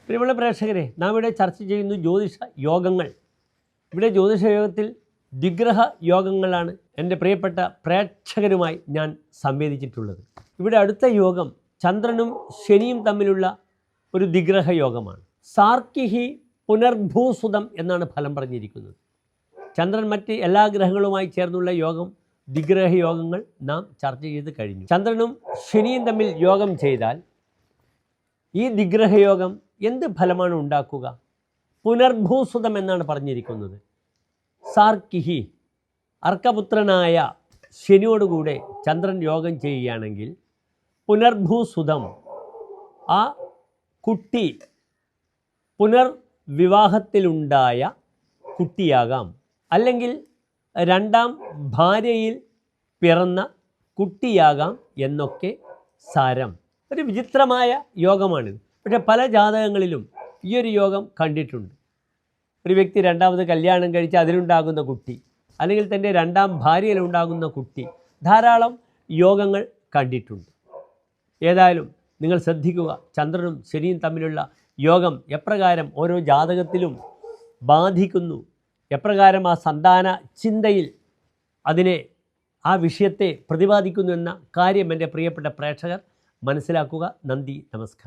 പ്രിയമുള്ള പ്രേക്ഷകരെ, നാം ഇവിടെ ചർച്ച ചെയ്യുന്നു ജ്യോതിഷ യോഗങ്ങൾ. ഇവിടെ ജ്യോതിഷ യോഗത്തിൽ ദിഗ്രഹ യോഗങ്ങളാണ് എൻ്റെ പ്രിയപ്പെട്ട പ്രേക്ഷകരുമായി ഞാൻ സംവേദിച്ചിട്ടുള്ളത്. ഇവിടെ അടുത്ത യോഗം ചന്ദ്രനും ശനിയും തമ്മിലുള്ള ഒരു ദിഗ്രഹ യോഗമാണ്. സാർക്കിഹി പുനർഭൂസുതം എന്നാണ് ഫലം പറഞ്ഞിരിക്കുന്നത്. ചന്ദ്രൻ മറ്റ് എല്ലാ ഗ്രഹങ്ങളുമായി ചേർന്നുള്ള യോഗം, ദിഗ്രഹ യോഗങ്ങൾ നാം ചർച്ച ചെയ്ത് കഴിഞ്ഞു. ചന്ദ്രനും ശനിയും തമ്മിൽ യോഗം ചെയ്താൽ ഈ ദിഗ്രഹയോഗം എന്ത് ഫലമാണ് ഉണ്ടാക്കുക? പുനർഭൂസുതം എന്നാണ് പറഞ്ഞിരിക്കുന്നത്. സാർക്കിഹി അർക്കപുത്രനായ ശനിയോടുകൂടെ ചന്ദ്രൻ യോഗം ചെയ്യുകയാണെങ്കിൽ പുനർഭൂസുതം, ആ കുട്ടി പുനർവിവാഹത്തിലുണ്ടായ കുട്ടിയാകാം, അല്ലെങ്കിൽ രണ്ടാം ഭാര്യയിൽ പിറന്ന കുട്ടിയാകാം എന്നൊക്കെ സാരം. ഒരു വിചിത്രമായ യോഗമാണിത്. പക്ഷേ പല ജാതകങ്ങളിലും ഈ ഒരു യോഗം കണ്ടിട്ടുണ്ട്. ഒരു വ്യക്തി രണ്ടാമത് കല്യാണം കഴിച്ച് അതിലുണ്ടാകുന്ന കുട്ടി, അല്ലെങ്കിൽ തൻ്റെ രണ്ടാം ഭാര്യയിലുണ്ടാകുന്ന കുട്ടി, ധാരാളം യോഗങ്ങൾ കണ്ടിട്ടുണ്ട്. ഏതായാലും നിങ്ങൾ ശ്രദ്ധിക്കുക, ചന്ദ്രനും ശനിയും തമ്മിലുള്ള യോഗം എപ്രകാരം ഓരോ ജാതകത്തിലും ബാധിക്കുന്നു, എപ്രകാരം ആ സന്താന ചിന്തയിൽ അതിനെ, ആ വിഷയത്തെ പ്രതിപാദിക്കുന്നു എന്ന കാര്യം എൻ്റെ പ്രിയപ്പെട്ട പ്രേക്ഷകർ മനസ്സിലാക്കുക. നന്ദി, നമസ്കാരം.